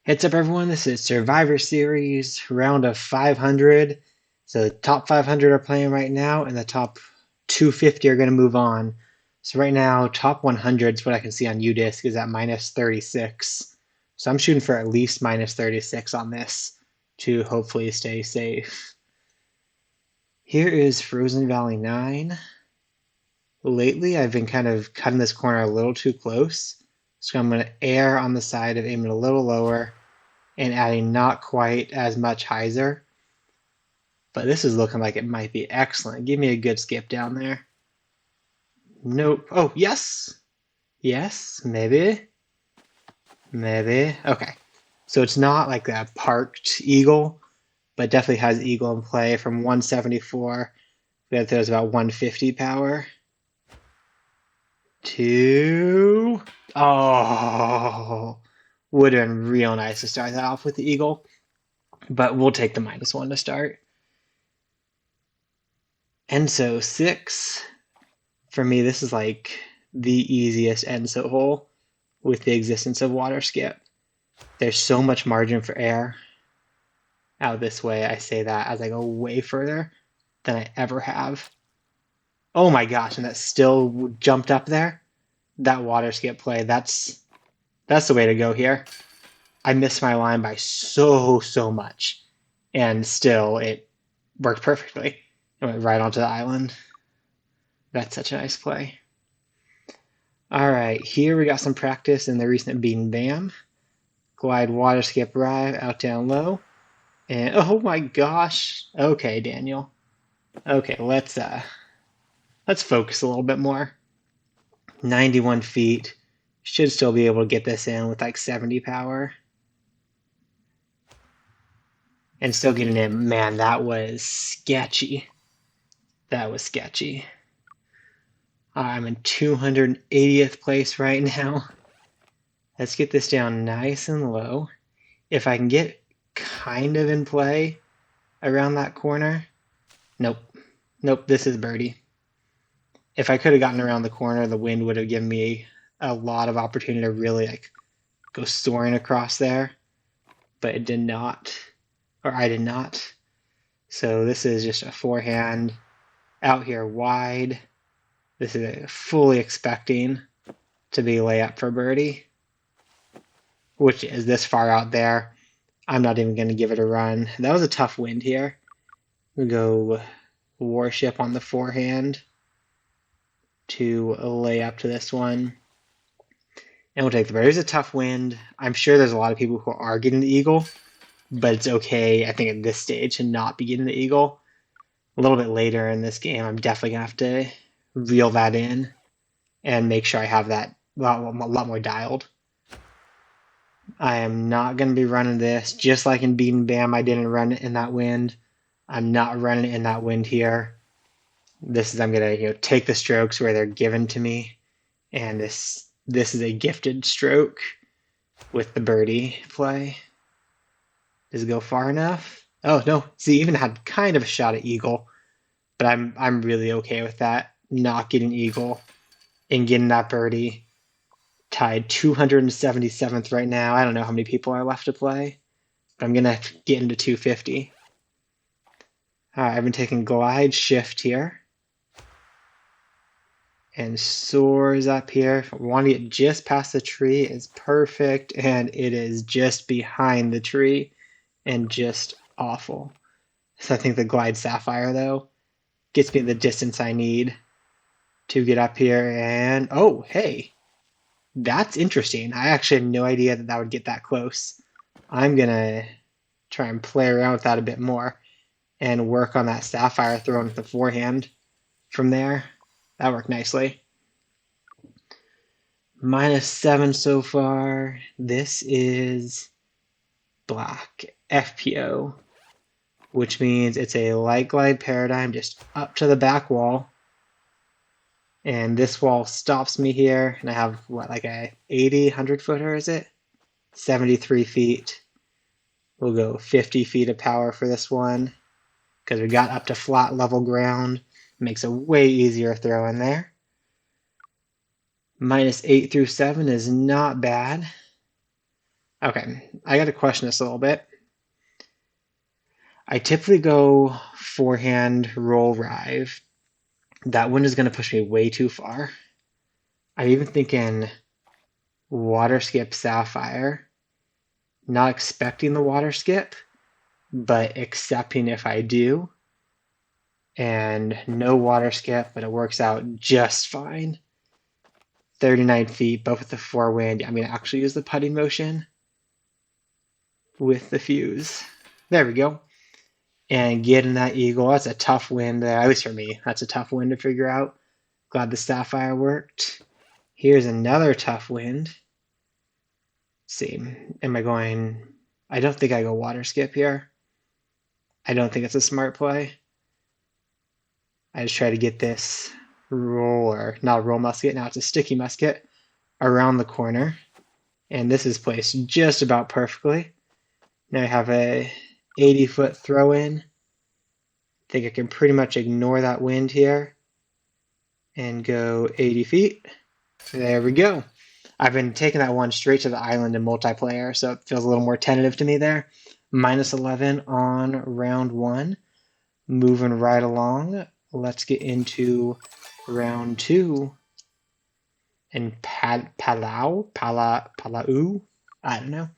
What's up, everyone? This is Survivor Series round of 500. So the top 500 are playing right now, and the top 250 are going to move on. So right now, top 100 is what I can see on UDisc is at minus 36. So I'm shooting for at least minus 36 on this to hopefully stay safe. Here is Frozen Valley 9. Lately, I've been kind of cutting this corner a little too close. So I'm going to err on the side of aiming a little lower and adding not quite as much hyzer. But this is looking like it might be excellent. Give me a good skip down there. Nope. Oh, yes. Yes, maybe. Maybe. Okay. So it's not like a parked eagle, but definitely has eagle in play from 174. There's about 150 power. Two. Oh, would have been real nice to start that off with the eagle, but we'll take the -1 to start. Enso 6. For me, this is like the easiest Enso hole with the existence of water skip. There's so much margin for error out this way. I say that as I go way further than I ever have. Oh my gosh, and that still jumped up there. That water skip play, that's the way to go here. I missed my line by so much, and still it worked perfectly. It went right onto the island. That's such a nice play. All right, here we got some practice in the recent bean bam. Glide water skip right out down low. And oh my gosh. Okay, Daniel. Okay, let's focus a little bit more. 91 feet. Should still be able to get this in with like 70 power. And still getting in. Man, that was sketchy. That was sketchy. I'm in 280th place right now. Let's get this down nice and low. If I can get kind of in play around that corner. Nope. Nope, this is birdie. If I could have gotten around the corner, the wind would have given me a lot of opportunity to really like go soaring across there, but it did not, or I did not. So this is just a forehand out here wide. This is fully expecting to be layup for birdie, which is this far out there. I'm not even going to give it a run. That was a tough wind here. We go warship on the forehand to lay up to this one. And we'll take the birdie. It's a tough wind. I'm sure there's a lot of people who are getting the eagle, but it's okay, I think, at this stage to not be getting the eagle. A little bit later in this game, I'm definitely going to have to reel that in and make sure I have that a lot more dialed. I am not going to be running this. Just like in Beat and Bam, I didn't run it in that wind. I'm not running it in that wind here. This is, I'm going to take the strokes where they're given to me, and this is a gifted stroke with the birdie play. Does it go far enough? Oh no, see, even had kind of a shot at eagle, but I'm really okay with that. Not getting eagle and getting that birdie. Tied 277th right now. I don't know how many people are left to play, but I'm gonna get into 250. All right, I've been taking glide shift here. And soars up here. Want to get just past the tree is perfect, and it is just behind the tree and just awful. So I think the glide sapphire though gets me the distance I need to get up here. And oh, hey, that's interesting. I actually had no idea that would get that close. I'm gonna try and play around with that a bit more and work on that sapphire throwing with the forehand from there. That worked nicely. -7 so far. This is black FPO, which means it's a light glide paradigm just up to the back wall. And this wall stops me here, and I have what, like a 80, 100 footer, is it? 73 feet. We'll go 50 feet of power for this one because we got up to flat level ground. Makes a way easier throw in there. -8 through 7 is not bad. Okay, I got to question this a little bit. I typically go forehand roll rive. That one is going to push me way too far. I'm even thinking water skip sapphire. Not expecting the water skip, but accepting if I do. And no water skip, but it works out just fine. 39 feet, but with the forewind, I'm going to actually use the putting motion with the fuse. There we go. And getting that eagle, that's a tough wind there, at least for me. That's a tough wind to figure out. Glad the sapphire worked. Here's another tough wind. Let's see, am I going? I don't think I go water skip here. I don't think it's a smart play. I just try to get this roll, or not a roll musket, now it's a sticky musket, around the corner. And this is placed just about perfectly. Now I have a 80-foot throw in. I think I can pretty much ignore that wind here and go 80 feet. There we go. I've been taking that one straight to the island in multiplayer, so it feels a little more tentative to me there. Minus 11 on round one. Moving right along. Let's get into round two. And Palau? I don't know.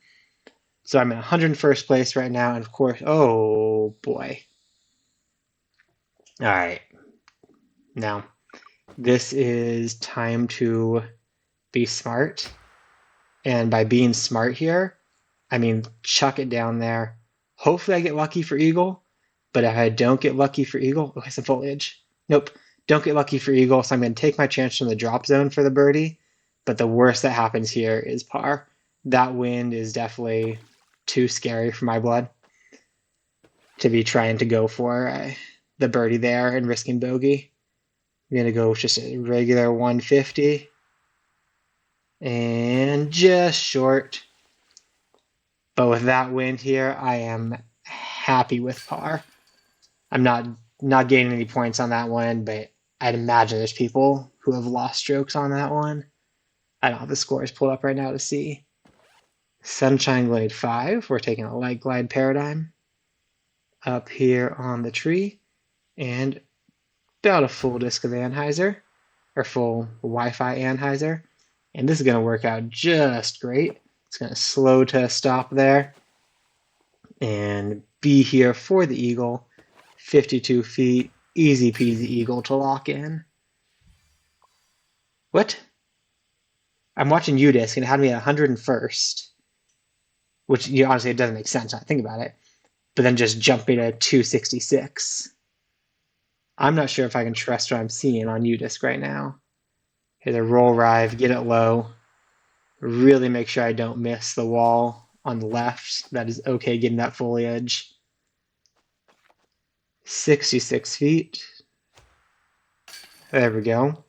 So I'm in 101st place right now, and of course, oh boy. All right. Now, this is time to be smart. And by being smart here, I mean chuck it down there. Hopefully I get lucky for eagle, but if I don't get lucky for eagle, okay, some foliage. Nope, don't get lucky for eagle, so I'm going to take my chance from the drop zone for the birdie, but the worst that happens here is par. That wind is definitely too scary for my blood to be trying to go for the birdie there and risking bogey. I'm going to go with just a regular 150 and just short. But with that wind here, I am happy with par. I'm not gaining any points on that one, but I'd imagine there's people who have lost strokes on that one. I don't have the scores pulled up right now to see. Sunshine Glade 5, we're taking a light glide paradigm up here on the tree, and about a full disc of Anheuser, or full Wi-Fi Anheuser. And this is going to work out just great. It's going to slow to a stop there and be here for the eagle. 52 feet, easy peasy eagle to lock in. What? I'm watching UDisc and it had me at 101st, which honestly it doesn't make sense when I think about it, but then just jumping to 266. I'm not sure if I can trust what I'm seeing on UDisc right now. Here's a roll rive, get it low. Really make sure I don't miss the wall on the left. That is okay getting that foliage. 66 feet. There we go.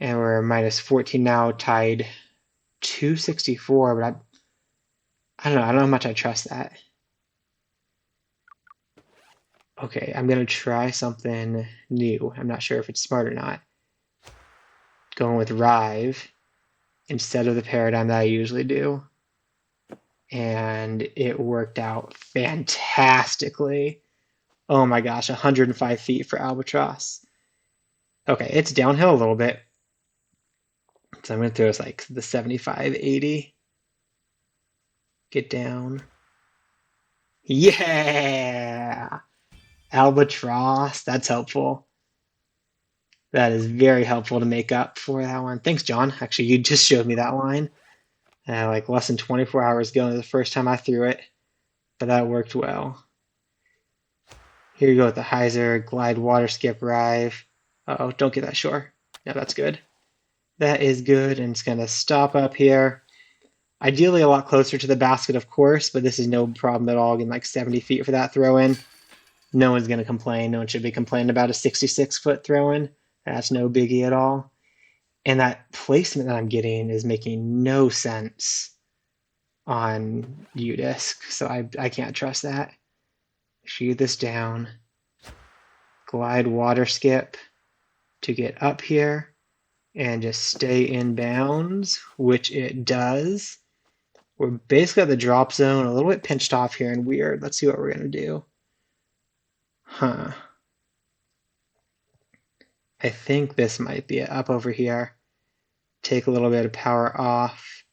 And we're minus 14 now, tied 264, but I don't know how much I trust that. Okay, I'm gonna try something new. I'm not sure if it's smart or not. Going with Rive instead of the paradigm that I usually do. And it worked out fantastically. Oh my gosh, 105 feet for Albatross. Okay, it's downhill a little bit. So I'm going to throw us like the 75, 80. Get down. Yeah! Albatross, that's helpful. That is very helpful to make up for that one. Thanks, John. Actually, you just showed me that line. Like less than 24 hours ago, the first time I threw it, but that worked well. Here you go with the Heiser, glide, water skip, rive. Uh-oh, don't get that shore. No, that's good. That is good, and it's going to stop up here. Ideally a lot closer to the basket, of course, but this is no problem at all, getting like 70 feet for that throw-in. No one's going to complain. No one should be complaining about a 66-foot throw-in. That's no biggie at all. And that placement that I'm getting is making no sense on UDisc, so I can't trust that. Shoot this down. Glide water skip to get up here and just stay in bounds, which it does. We're basically at the drop zone, a little bit pinched off here and weird. Let's see what we're gonna do. Huh. I think this might be it. Up over here. Take a little bit of power off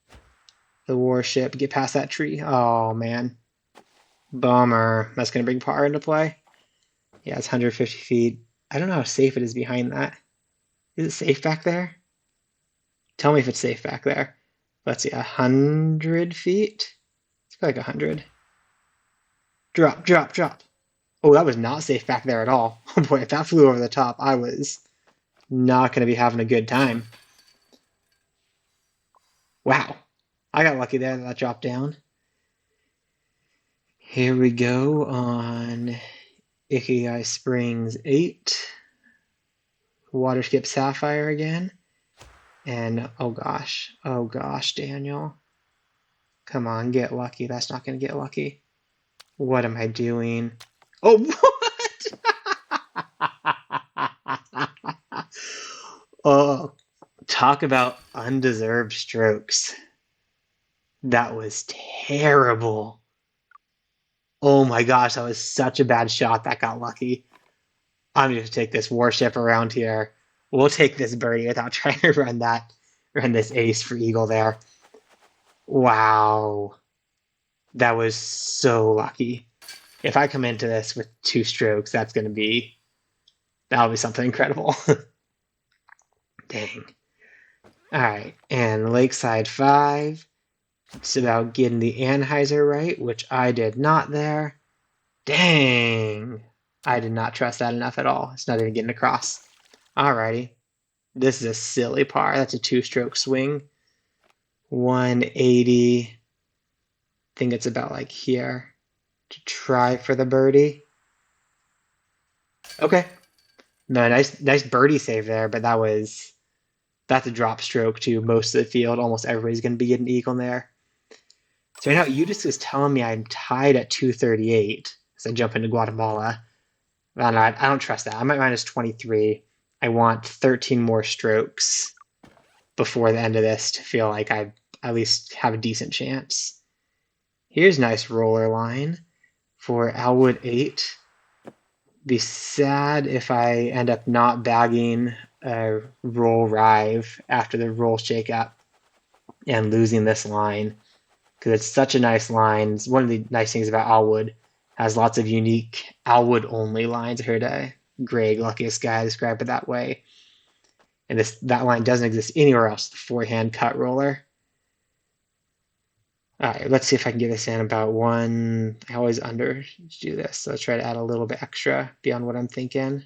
the warship. Get past that tree. Oh, man. Bummer. That's gonna bring power into play. Yeah, it's 150 feet. I don't know how safe it is behind that. Is it safe back there? Tell me if it's safe back there. Let's see, 100 feet? It's like 100. Drop, drop, drop. Oh, that was not safe back there at all. Oh boy, if that flew over the top, I was not going to be having a good time. Wow. I got lucky there that that dropped down. Here we go on Ikigai Springs 8. Waterskip Sapphire again. And oh gosh, Daniel. Come on, get lucky. That's not going to get lucky. What am I doing? Oh, what? Oh, talk about undeserved strokes. That was terrible. Oh my gosh, that was such a bad shot that got lucky. I'm going to take this warship around here. We'll take this birdie without trying to run this ace for eagle there. Wow. That was so lucky. If I come into this with 2 strokes, that'll be something incredible. Dang. All right, and Lakeside 5. It's about getting the Anheuser right, which I did not there. Dang. I did not trust that enough at all. It's not even getting across. Alrighty. This is a silly par. That's a 2-stroke swing. 180. I think it's about like here to try for the birdie. Okay. No, nice birdie save there, but that's a drop stroke to most of the field. Almost everybody's going to be getting eagle there. So right now, Udis is telling me I'm tied at 238 as I jump into Guatemala. And I don't trust that. I'm at minus 23. I want 13 more strokes before the end of this to feel like I at least have a decent chance. Here's nice roller line for Alwood 8. Be sad if I end up not bagging a roll rive after the roll shake up and losing this line, because it's such a nice line. It's one of the nice things about Alwood. Has lots of unique Alwood only lines. I heard Greg, luckiest guy, describe it that way. And that line doesn't exist anywhere else, the forehand cut roller. All right, let's see if I can get this in about 1. I always do this, so let's try to add a little bit extra beyond what I'm thinking.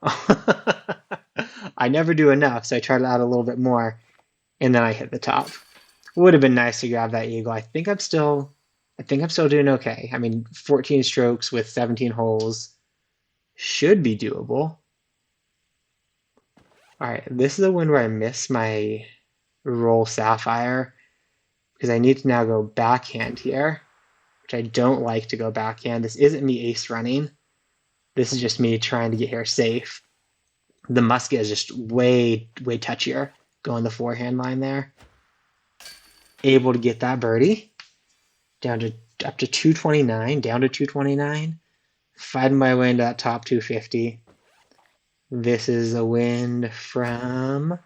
I never do enough, so I try to add a little bit more, and then I hit the top. Would have been nice to grab that eagle. I think I'm still doing okay. I mean, 14 strokes with 17 holes should be doable. All right, this is the one where I miss my roll sapphire, because I need to now go backhand here, which I don't like to go backhand. This isn't me ace running. This is just me trying to get here safe. The musket is just way touchier going the forehand line there. Able to get that birdie down to up to 229, down to 229. Fighting my way into that top 250. This is a wind from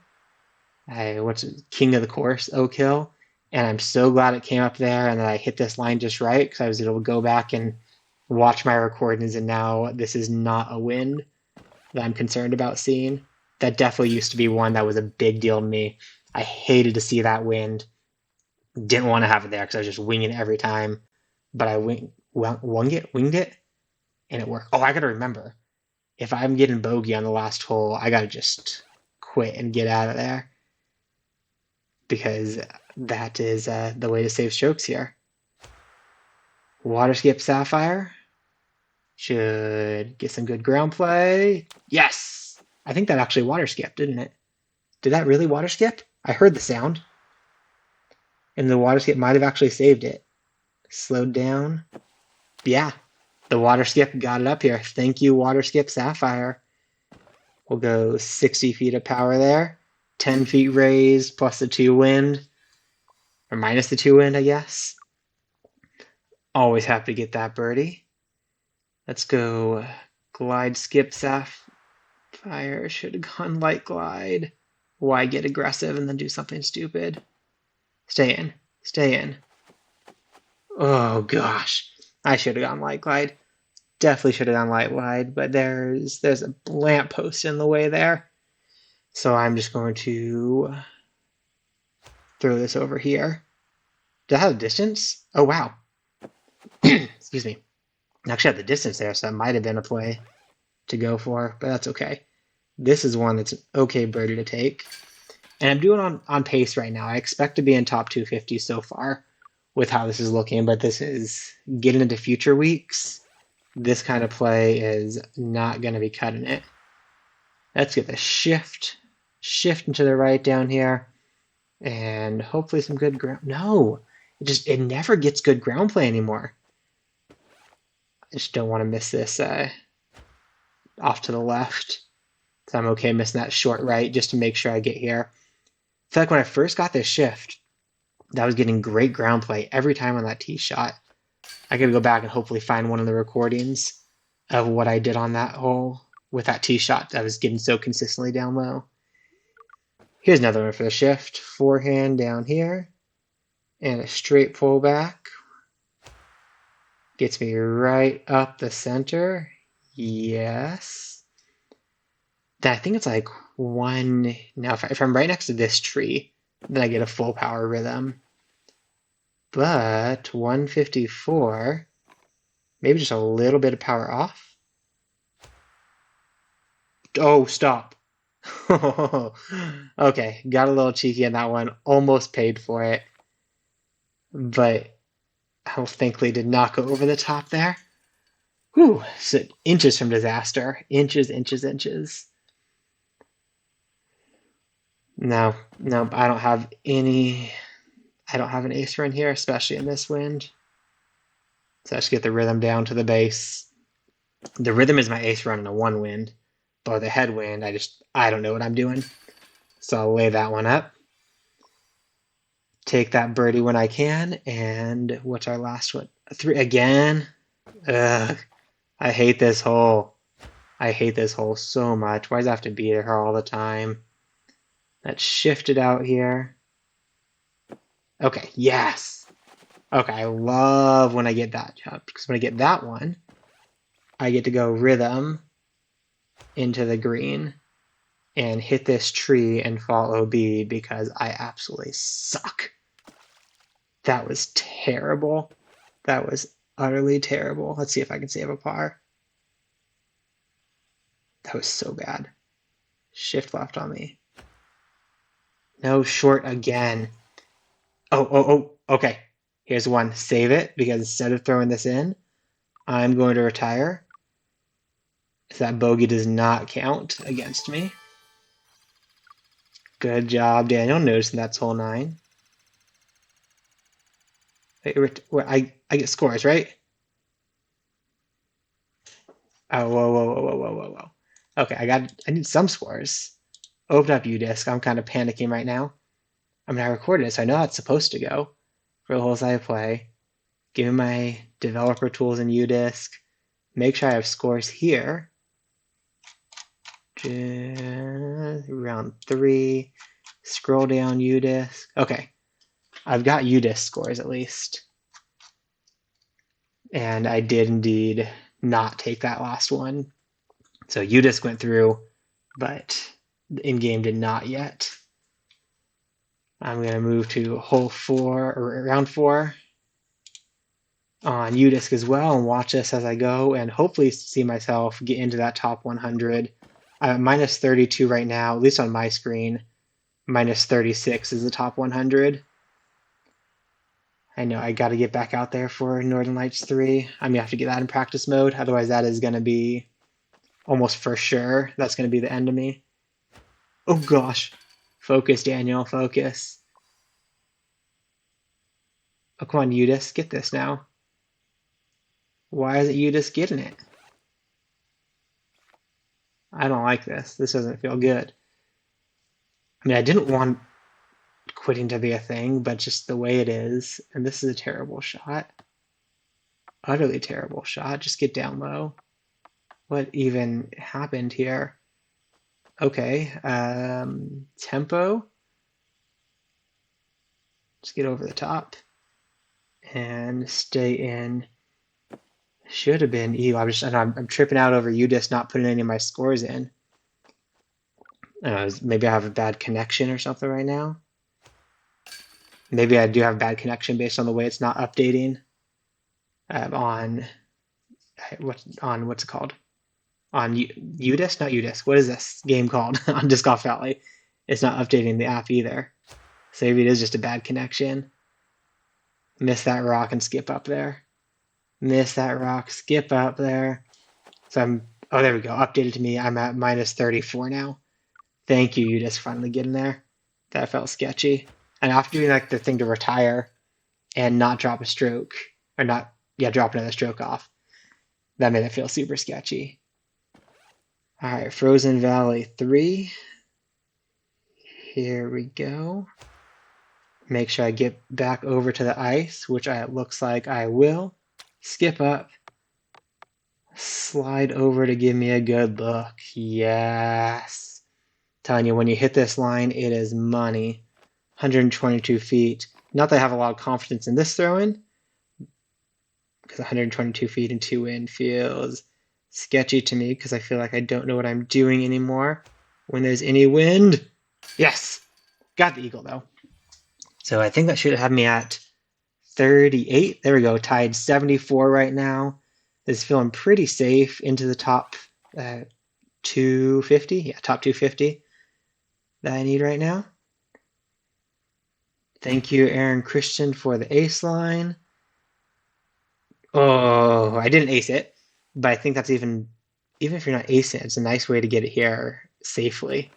King of the Course, Oak Hill. And I'm so glad it came up there and that I hit this line just right, because I was able to go back and watch my recordings, and now this is not a wind that I'm concerned about seeing. That definitely used to be one that was a big deal to me. I hated to see that wind. Didn't want to have it there because I was just winging it every time. But I winged it, and it worked. Oh, I got to remember, if I'm getting bogey on the last hole, I got to just quit and get out of there, because that is the way to save strokes here. Waterskip Sapphire should get some good ground play. Yes! I think that actually water skipped, didn't it? Did that really water skip? I heard the sound. And the water skip might have actually saved it. Slowed down. Yeah, the water skip got it up here. Thank you, Waterskip Sapphire. We'll go 60 feet of power there. 10 feet raised plus the 2 wind. Or minus the 2 wind, I guess. Always happy to get that birdie. Let's go glide, skip, sapphire. Should have gone light glide. Why get aggressive and then do something stupid? Stay in. Stay in. Oh gosh. I should have gone light glide. Definitely should have gone light glide, but there's a lamp post in the way there. So I'm just going to throw this over here. Do I have a distance? Oh wow. Excuse me. I actually have the distance there, so that might have been a play to go for, but that's okay. This is one that's an okay birdie to take. And I'm doing on pace right now. I expect to be in top 250 so far with how this is looking, but this is getting into future weeks. This kind of play is not going to be cutting it. Let's get the shift into the right down here, and hopefully some good ground. No, it never gets good ground play anymore. I just don't want to miss this off to the left. So I'm okay missing that short right just to make sure I get here. I feel like when I first got this shift, that was getting great ground play every time on that tee shot. I gotta go back and hopefully find one of the recordings of what I did on that hole with that tee shot that was getting so consistently down low. Here's another one for the shift. Forehand down here. And a straight pullback. Gets me right up the center. Yes. Then I think it's like one. Now, if I'm right next to this tree, then I get a full power rhythm. But 154, maybe just a little bit of power off. Oh, stop. Okay, got a little cheeky on that one. Almost paid for it. But thankfully did not go over the top there. Whew, so inches from disaster. Inches, inches, inches. No, I don't have an ace run here, especially in this wind. So I just get the rhythm down to the base. The rhythm is my ace run in a 1 wind, but the headwind, I don't know what I'm doing. So I'll lay that one up. Take that birdie when I can, and what's our last one? 3 again. Ugh, I hate this hole. I hate this hole so much. Why does I have to be there all the time? Let's shift it out here. Okay, yes. Okay, I love when I get that jump, because when I get that one, I get to go rhythm into the green and hit this tree and fall OB because I absolutely suck. That was terrible. That was utterly terrible. Let's see if I can save a par. That was so bad. Shift left on me. No, short again. Oh, okay. Here's one. Save it, because instead of throwing this in, I'm going to retire. So that bogey does not count against me. Good job, Daniel, noticing that's hole 9. Wait, I get scores, right? Oh, whoa. Okay, I need some scores. Open up UDisc. I'm kind of panicking right now. I mean, I recorded it, so I know how it's supposed to go for the holes I play. Give me my developer tools in UDisc. Make sure I have scores here. Round 3. Scroll down UDisc. Okay, I've got UDisc scores at least. And I did indeed not take that last one. So UDisc went through, but the in-game did not yet. I'm going to move to hole 4, or round 4 on UDisc as well, and watch this as I go, and hopefully see myself get into that top 100. I'm at minus 32 right now, at least on my screen. Minus 36 is the top 100. I know I got to get back out there for Northern Lights 3. I'm going to have to get that in practice mode. Otherwise, that is going to be almost for sure. That's going to be the end of me. Oh, gosh. Focus, Daniel. Focus. Oh, come on, UDisc. Get this now. Why isn't UDisc getting it? I don't like this. This doesn't feel good. I mean, I didn't want quitting to be a thing, but just the way it is. And this is a terrible shot. Utterly terrible shot. Just get down low. What even happened here? Okay, tempo. Just get over the top and stay in. Should have been E. I'm tripping out over UDIS not putting any of my scores in. Maybe I have a bad connection or something right now. Maybe I do have bad connection based on the way it's not updating on what's it called? On UDIS? Not UDIS. What is this game called? On Disc Golf Valley. It's not updating the app either. So maybe it is just a bad connection. Miss that rock and skip up there. Miss that rock, skip up there. So oh, there we go. Updated to me. I'm at minus 34 now. Thank you, UDIS, finally getting there. That felt sketchy. And after doing like the thing to retire and not drop a stroke, or not, yeah, drop another stroke off, that made it feel super sketchy. All right, Frozen Valley 3. Here we go. Make sure I get back over to the ice, which it looks like I will. Skip up. Slide over to give me a good look. Yes. Telling you, when you hit this line, it is money. 122 feet. Not that I have a lot of confidence in this throw-in, because 122 feet and 2 in feels sketchy to me, because I feel like I don't know what I'm doing anymore when there's any wind. Yes! Got the eagle, though. So I think that should have me at 38. There we go. Tied 74 right now. This is feeling pretty safe into the top 250. Yeah, top 250 that I need right now. Thank you, Aaron Christian, for the ace line. Oh, I didn't ace it, but I think that's even if you're not acing, it's a nice way to get it here safely.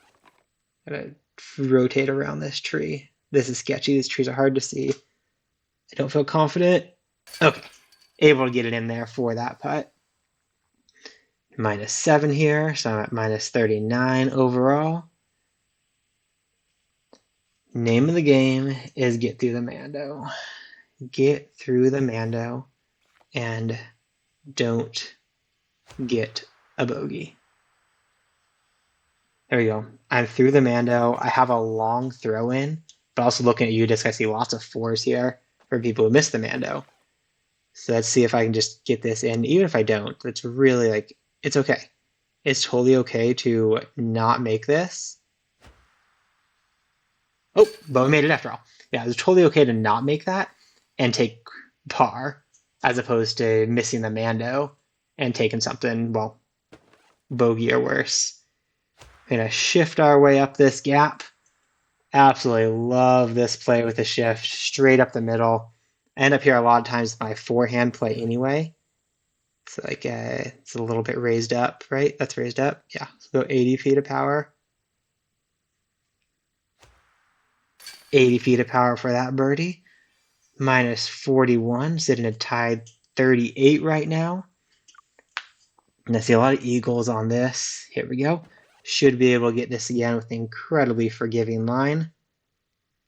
Gotta rotate around this tree. This is sketchy. These trees are hard to see. I don't feel confident. Okay, able to get it in there for that putt. Minus 7 here, so I'm at minus 39 overall. Name of the game is get through the Mando. Get through the Mando and don't get a bogey. There we go. I'm through the Mando. I have a long throw in, but also looking at UDisc, I see lots of 4s here for people who miss the Mando. So let's see if I can just get this in. Even if I don't, it's really like, it's okay. It's totally okay to not make this. Oh, but we made it after all. Yeah, it's totally okay to not make that and take par, as opposed to missing the Mando and taking something, well, bogey or worse. We're gonna shift our way up this gap. Absolutely love this play with the shift, straight up the middle. I end up here a lot of times with my forehand play anyway. It's like it's a little bit raised up, right? That's raised up. Yeah, so go 80 feet of power. 80 feet of power for that birdie. Minus 41, sitting at tied 38 right now. And I see a lot of eagles on this. Here we go. Should be able to get this again with an incredibly forgiving line.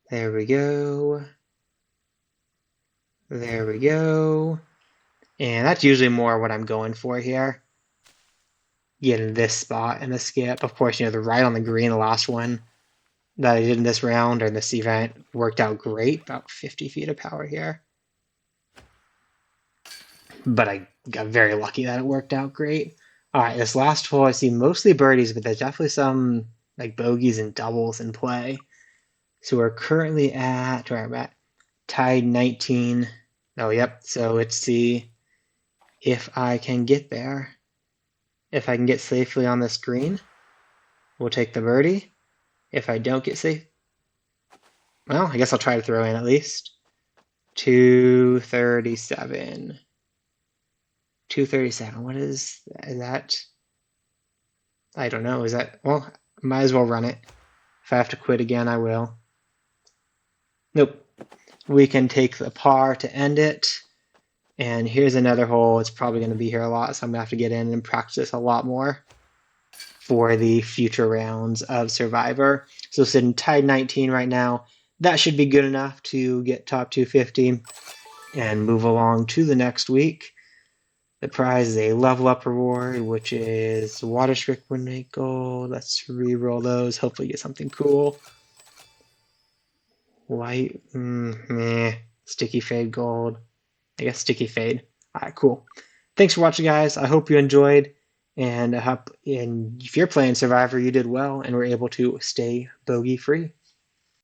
There we go. There we go. And that's usually more what I'm going for here. Getting this spot and the skip. Of course, the right on the green, the last one that I did in this round or this event worked out great. About 50 feet of power here. But I got very lucky that it worked out great. All right, this last hole, I see mostly birdies, but there's definitely some like bogeys and doubles in play. So we're currently at, where I'm at, tied 19. Oh, yep. So let's see if I can get there. If I can get safely on this green, we'll take the birdie. If I don't get safe, well, I guess I'll try to throw in at least. 237. 237. What is that? I don't know. Is that, well, might as well run it. If I have to quit again, I will. Nope. We can take the par to end it. And here's another hole. It's probably going to be here a lot, so I'm going to have to get in and practice a lot more for the future rounds of Survivor. So sitting tied 19 right now. that should be good enough to get top 250 and move along to the next week. The prize is a level up reward, which is water strict when gold. Let's re-roll those. Hopefully get something cool. White, meh. Sticky fade gold. I guess sticky fade. All right, cool. Thanks for watching, guys. I hope you enjoyed, and I hope if you're playing Survivor, you did well and were able to stay bogey free.